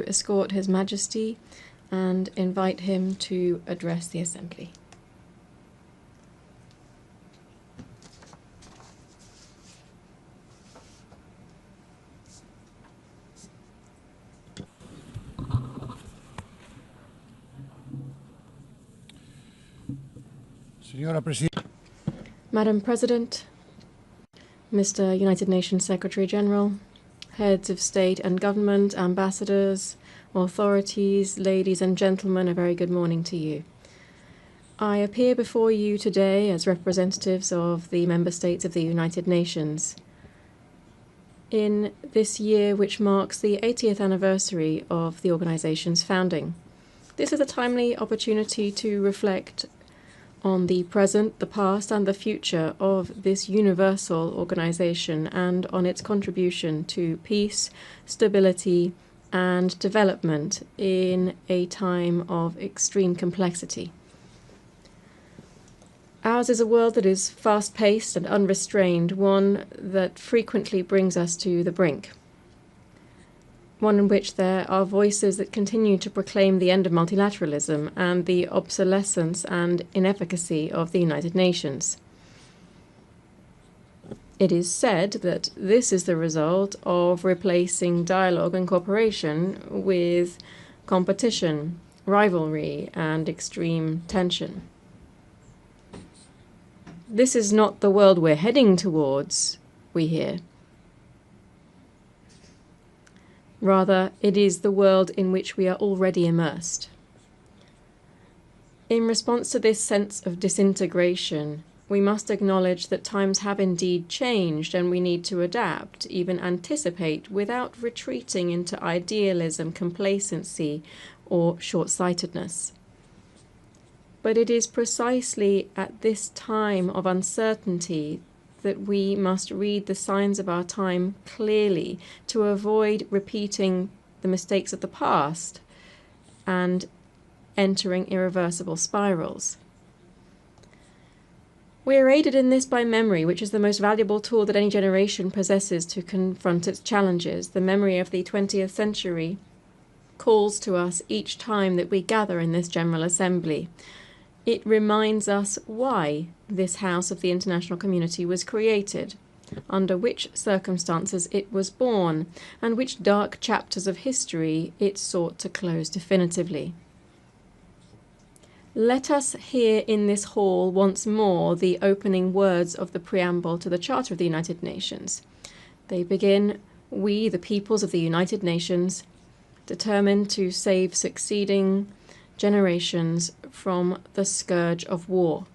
escort His Majesty and invite him to address the Assembly. Madam President, Mr. United Nations Secretary General, heads of state and government, ambassadors, authorities, ladies and gentlemen, a very good morning to you. I appear before you today as representatives of the member states of the United Nations in this year which marks the 80th anniversary of the organization's founding. This is a timely opportunity to reflect on the present, the past and the future of this universal organization and on its contribution to peace, stability and development in a time of extreme complexity. Ours is a world that is fast-paced and unrestrained, one that frequently brings us to the brink. One in which there are voices that continue to proclaim the end of multilateralism and the obsolescence and inefficacy of the United Nations. It is said that this is the result of replacing dialogue and cooperation with competition, rivalry, and extreme tension. This is not the world we're heading towards, we hear. Rather, it is the world in which we are already immersed. In response to this sense of disintegration, we must acknowledge that times have indeed changed and we need to adapt, even anticipate, without retreating into idealism, complacency, or short-sightedness. But it is precisely at this time of uncertainty that we must read the signs of our time clearly to avoid repeating the mistakes of the past and entering irreversible spirals. We are aided in this by memory, which is the most valuable tool that any generation possesses to confront its challenges. The memory of the 20th century calls to us each time that we gather in this General Assembly. It reminds us why this house of the international community was created, under which circumstances it was born, and which dark chapters of history it sought to close definitively. Let us hear in this hall once more the opening words of the preamble to the Charter of the United Nations. They begin, "We, the peoples of the United Nations, determined to save succeeding generations from the scourge of war."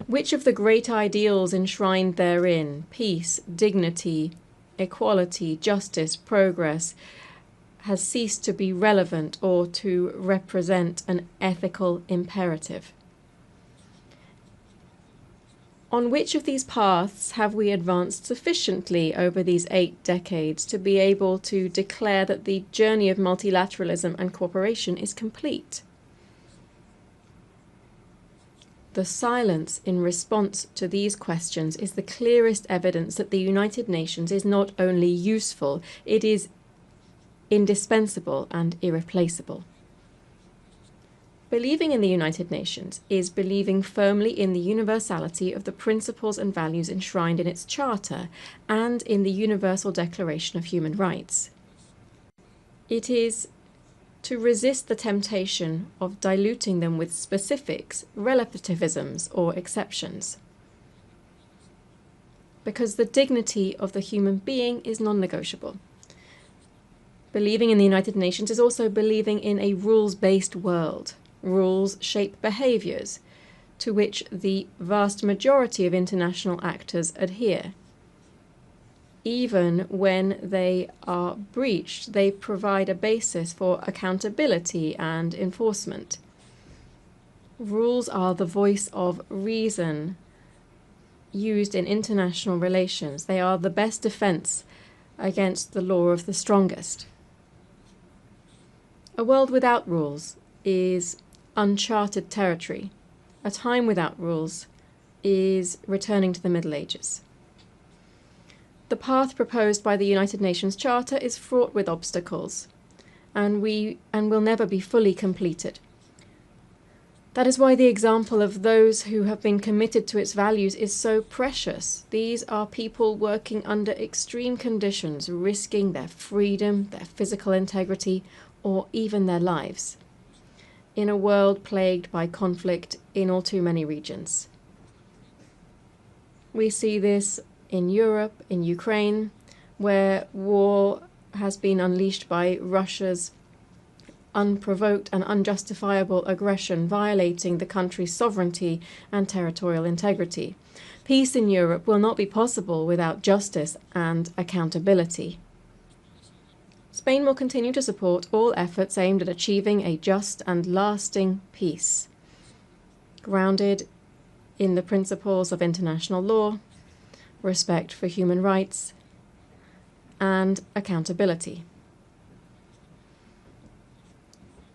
Which of the great ideals enshrined therein, peace, dignity, equality, justice, progress, has ceased to be relevant or to represent an ethical imperative? On which of these paths have we advanced sufficiently over these 8 decades to be able to declare that the journey of multilateralism and cooperation is complete? The silence in response to these questions is the clearest evidence that the United Nations is not only useful, it is indispensable and irreplaceable. Believing in the United Nations is believing firmly in the universality of the principles and values enshrined in its charter and in the Universal Declaration of Human Rights. It is to resist the temptation of diluting them with specifics, relativisms, or exceptions. Because the dignity of the human being is non-negotiable. Believing in the United Nations is also believing in a rules-based world. Rules shape behaviors to which the vast majority of international actors adhere. Even when they are breached, they provide a basis for accountability and enforcement. Rules are the voice of reason used in international relations. They are the best defense against the law of the strongest. A world without rules is uncharted territory. A time without rules is returning to the Middle Ages. The path proposed by the United Nations Charter is fraught with obstacles, and will never be fully completed. That is why the example of those who have been committed to its values is so precious. These are people working under extreme conditions, risking their freedom, their physical integrity, or even their lives, in a world plagued by conflict in all too many regions. We see this in Europe, in Ukraine, where war has been unleashed by Russia's unprovoked and unjustifiable aggression, violating the country's sovereignty and territorial integrity. Peace in Europe will not be possible without justice and accountability. Spain will continue to support all efforts aimed at achieving a just and lasting peace, grounded in the principles of international law, respect for human rights, and accountability.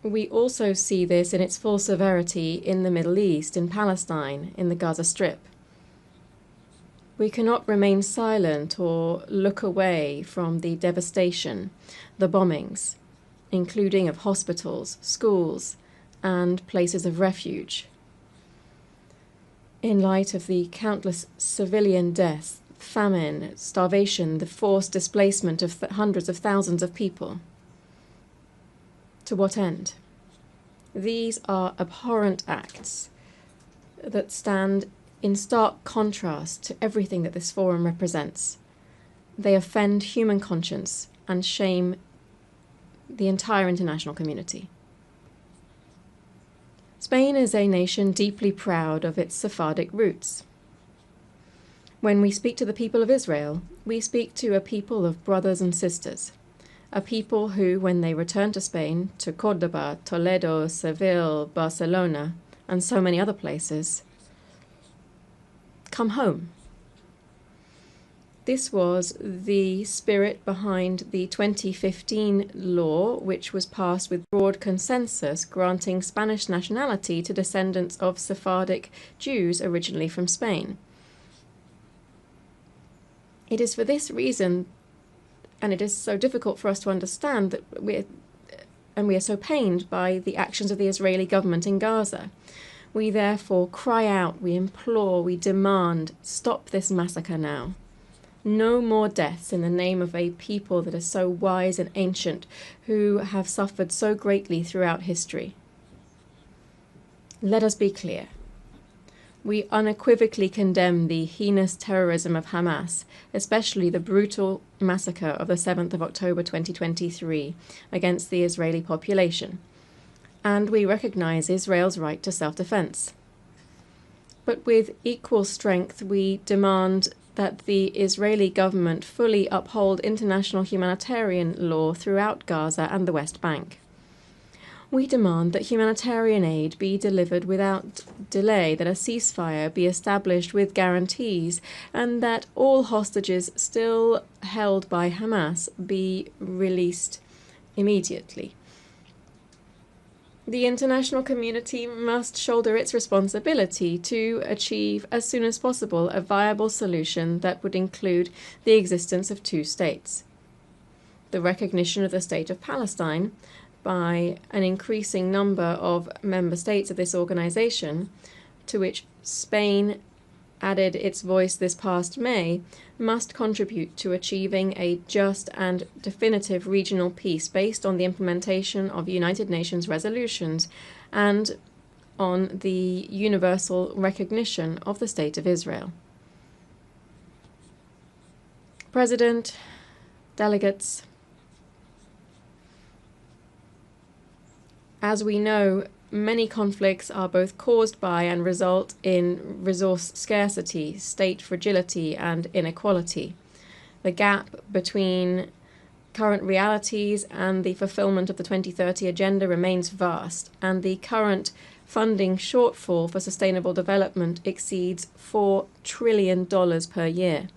We also see this in its full severity in the Middle East, in Palestine, in the Gaza Strip. We cannot remain silent or look away from the devastation, the bombings, including of hospitals, schools, and places of refuge. In light of the countless civilian deaths, famine, starvation, the forced displacement of hundreds of thousands of people. To what end? These are abhorrent acts that stand in stark contrast to everything that this forum represents. They offend human conscience and shame the entire international community. Spain is a nation deeply proud of its Sephardic roots. When we speak to the people of Israel, we speak to a people of brothers and sisters, a people who, when they return to Spain, to Córdoba, Toledo, Seville, Barcelona, and so many other places, come home. This was the spirit behind the 2015 law, which was passed with broad consensus, granting Spanish nationality to descendants of Sephardic Jews originally from Spain. It is for this reason, and it is so difficult for us to understand, that we are so pained by the actions of the Israeli government in Gaza. We therefore cry out, we implore, we demand, stop this massacre now. No more deaths in the name of a people that is so wise and ancient, who have suffered so greatly throughout history. Let us be clear. We unequivocally condemn the heinous terrorism of Hamas, especially the brutal massacre of the 7th of October 2023 against the Israeli population, and we recognize Israel's right to self-defense. But with equal strength, we demand that the Israeli government fully uphold international humanitarian law throughout Gaza and the West Bank. We demand that humanitarian aid be delivered without delay, that a ceasefire be established with guarantees, and that all hostages still held by Hamas be released immediately. The international community must shoulder its responsibility to achieve as soon as possible a viable solution that would include the existence of two states, the recognition of the state of Palestine by an increasing number of member states of this organization, to which Spain added its voice this past May, must contribute to achieving a just and definitive regional peace based on the implementation of United Nations resolutions and on the universal recognition of the State of Israel. President, delegates, as we know, many conflicts are both caused by and result in resource scarcity, state fragility, and inequality. The gap between current realities and the fulfillment of the 2030 Agenda remains vast, and the current funding shortfall for sustainable development exceeds $4 trillion per year.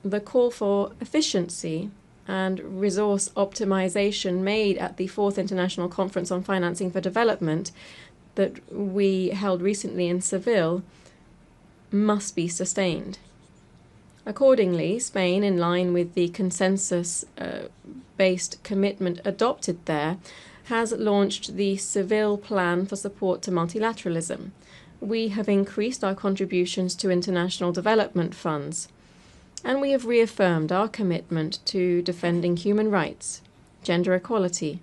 The call for efficiency and resource optimization made at the 4th International Conference on Financing for Development that we held recently in Seville must be sustained. Accordingly, Spain, in line with the consensus-based commitment adopted there, has launched the Seville Plan for Support to Multilateralism. We have increased our contributions to international development funds, and we have reaffirmed our commitment to defending human rights, gender equality,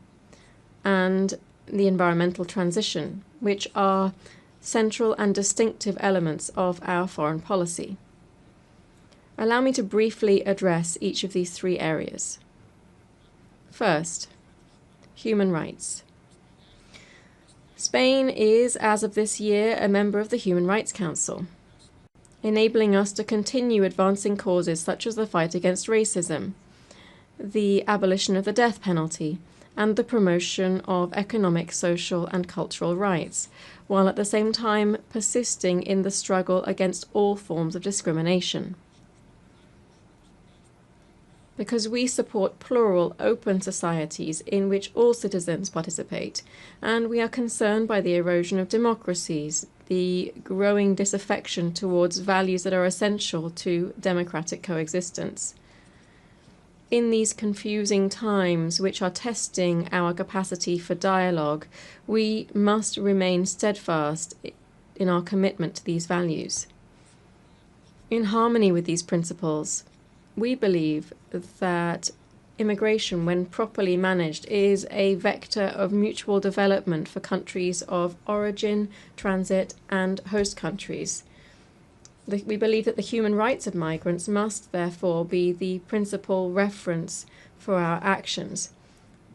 and the environmental transition, which are central and distinctive elements of our foreign policy. Allow me to briefly address each of these three areas. First, human rights. Spain is, as of this year, a member of the Human Rights Council, enabling us to continue advancing causes such as the fight against racism, the abolition of the death penalty, and the promotion of economic, social, and cultural rights, while at the same time persisting in the struggle against all forms of discrimination. Because we support plural, open societies in which all citizens participate, and we are concerned by the erosion of democracies, the growing disaffection towards values that are essential to democratic coexistence. In these confusing times, which are testing our capacity for dialogue, we must remain steadfast in our commitment to these values. In harmony with these principles, we believe that immigration, when properly managed, is a vector of mutual development for countries of origin, transit, and host countries. We believe that the human rights of migrants must, therefore, be the principal reference for our actions.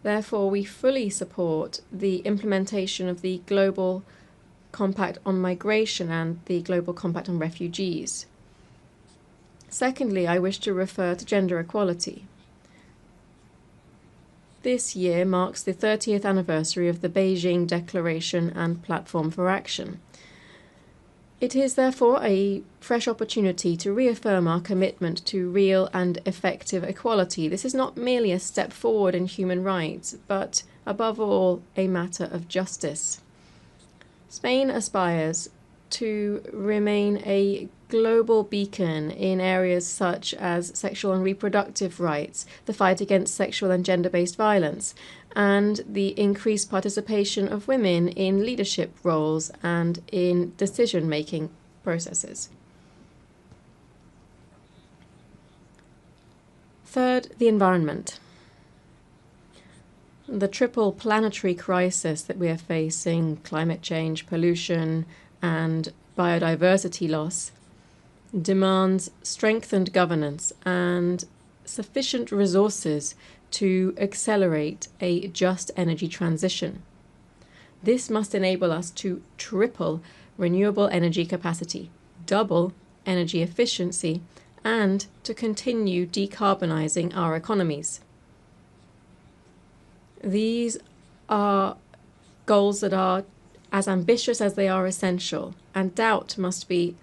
Therefore, we fully support the implementation of the Global Compact on Migration and the Global Compact on Refugees. Secondly, I wish to refer to gender equality. This year marks the 30th anniversary of the Beijing Declaration and Platform for Action. It is therefore a fresh opportunity to reaffirm our commitment to real and effective equality. This is not merely a step forward in human rights, but above all, a matter of justice. Spain aspires to remain a global beacon in areas such as sexual and reproductive rights, the fight against sexual and gender-based violence, and the increased participation of women in leadership roles and in decision-making processes. Third, the environment. The triple planetary crisis that we are facing, climate change, pollution, and biodiversity loss, demands strengthened governance and sufficient resources to accelerate a just energy transition. This must enable us to triple renewable energy capacity, double energy efficiency, and to continue decarbonizing our economies. These are goals that are as ambitious as they are essential, and doubt must be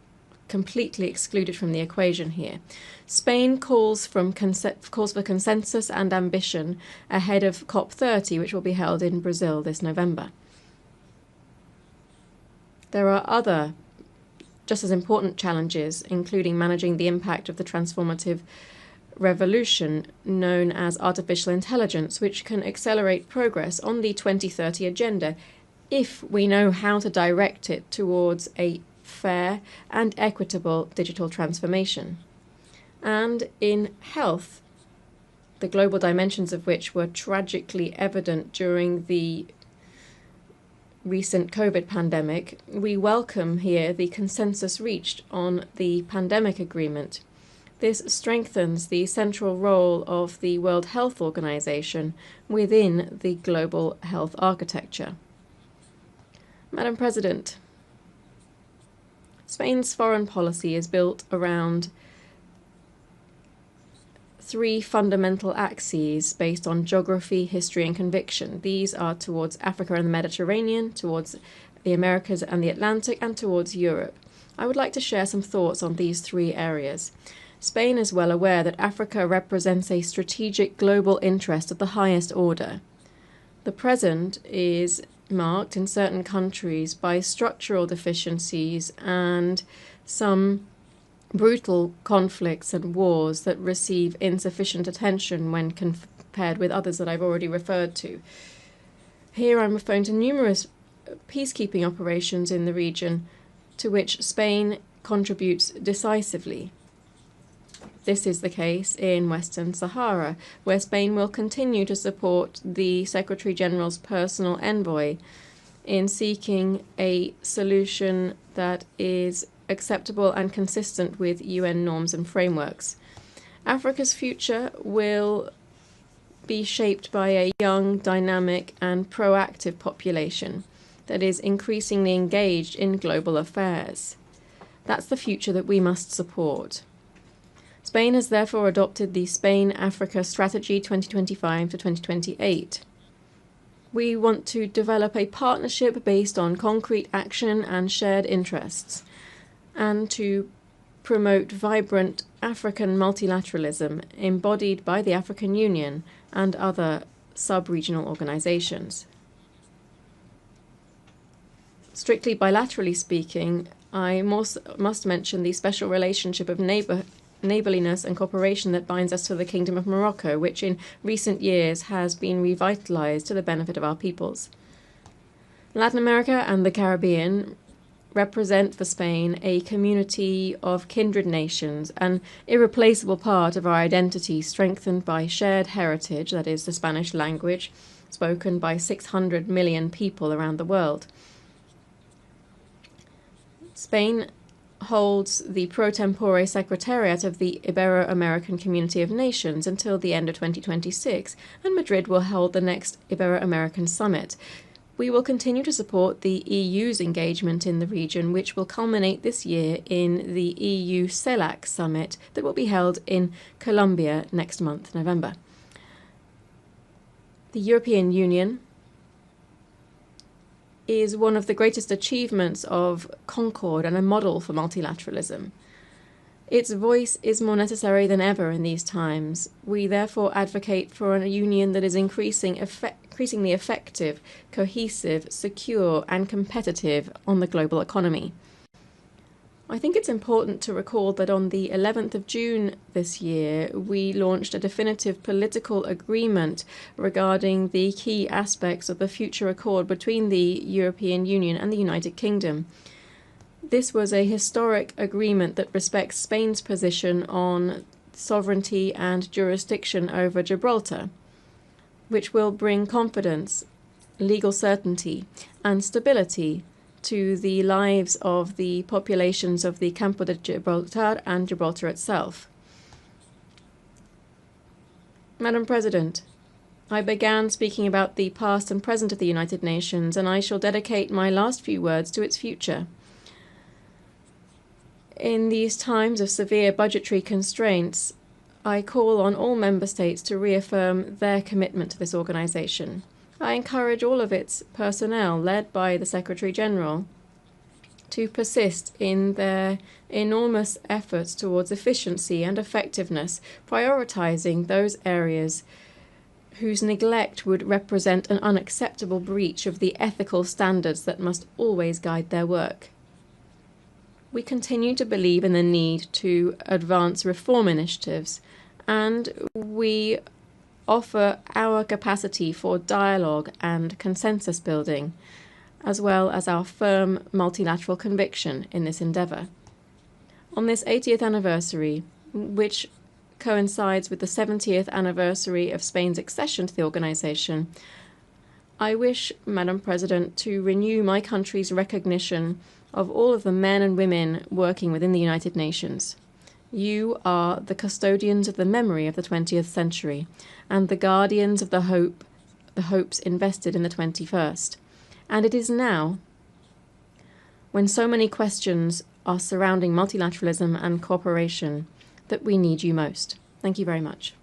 completely excluded from the equation here. Spain calls for consensus and ambition ahead of COP30, which will be held in Brazil this November. There are other just as important challenges, including managing the impact of the transformative revolution known as artificial intelligence, which can accelerate progress on the 2030 agenda if we know how to direct it towards a fair and equitable digital transformation. And in health, the global dimensions of which were tragically evident during the recent COVID pandemic, we welcome here the consensus reached on the pandemic agreement. This strengthens the central role of the World Health Organization within the global health architecture. Madam President, Spain's foreign policy is built around three fundamental axes based on geography, history, and conviction. These are towards Africa and the Mediterranean, towards the Americas and the Atlantic, and towards Europe. I would like to share some thoughts on these three areas. Spain is well aware that Africa represents a strategic global interest of the highest order. The present is marked in certain countries by structural deficiencies and some brutal conflicts and wars that receive insufficient attention when compared with others that I've already referred to. Here I'm referring to numerous peacekeeping operations in the region to which Spain contributes decisively. This is the case in Western Sahara, where Spain will continue to support the Secretary-General's personal envoy in seeking a solution that is acceptable and consistent with UN norms and frameworks. Africa's future will be shaped by a young, dynamic, and proactive population that is increasingly engaged in global affairs. That's the future that we must support. Spain has therefore adopted the Spain-Africa Strategy 2025 to 2028. We want to develop a partnership based on concrete action and shared interests, and to promote vibrant African multilateralism embodied by the African Union and other sub-regional organizations. Strictly bilaterally speaking, I must mention the special relationship of neighbourliness and cooperation that binds us to the Kingdom of Morocco, which in recent years has been revitalised to the benefit of our peoples. Latin America and the Caribbean represent for Spain a community of kindred nations, an irreplaceable part of our identity strengthened by shared heritage, that is, the Spanish language, spoken by 600 million people around the world. Spain holds the pro tempore secretariat of the Ibero-American Community of Nations until the end of 2026, and Madrid will hold the next Ibero-American Summit. We will continue to support the EU's engagement in the region, which will culminate this year in the EU CELAC summit that will be held in Colombia next month, November. The European Union is one of the greatest achievements of concord and a model for multilateralism. Its voice is more necessary than ever in these times. We therefore advocate for a union that is increasingly effective, cohesive, secure, and competitive on the global economy. I think it's important to recall that on the 11th of June this year, we launched a definitive political agreement regarding the key aspects of the future accord between the European Union and the United Kingdom. This was a historic agreement that respects Spain's position on sovereignty and jurisdiction over Gibraltar, which will bring confidence, legal certainty, and stability to the lives of the populations of the Campo de Gibraltar and Gibraltar itself. Madam President, I began speaking about the past and present of the United Nations, and I shall dedicate my last few words to its future. In these times of severe budgetary constraints, I call on all member states to reaffirm their commitment to this organization. I encourage all of its personnel, led by the Secretary-General, to persist in their enormous efforts towards efficiency and effectiveness, prioritizing those areas whose neglect would represent an unacceptable breach of the ethical standards that must always guide their work. We continue to believe in the need to advance reform initiatives, and we offer our capacity for dialogue and consensus building, as well as our firm multilateral conviction in this endeavour. On this 80th anniversary, which coincides with the 70th anniversary of Spain's accession to the organisation, I wish, Madam President, to renew my country's recognition of all of the men and women working within the United Nations. You are the custodians of the memory of the 20th century and the guardians of the hopes invested in the 21st. And it is now, when so many questions are surrounding multilateralism and cooperation, that we need you most. Thank you very much.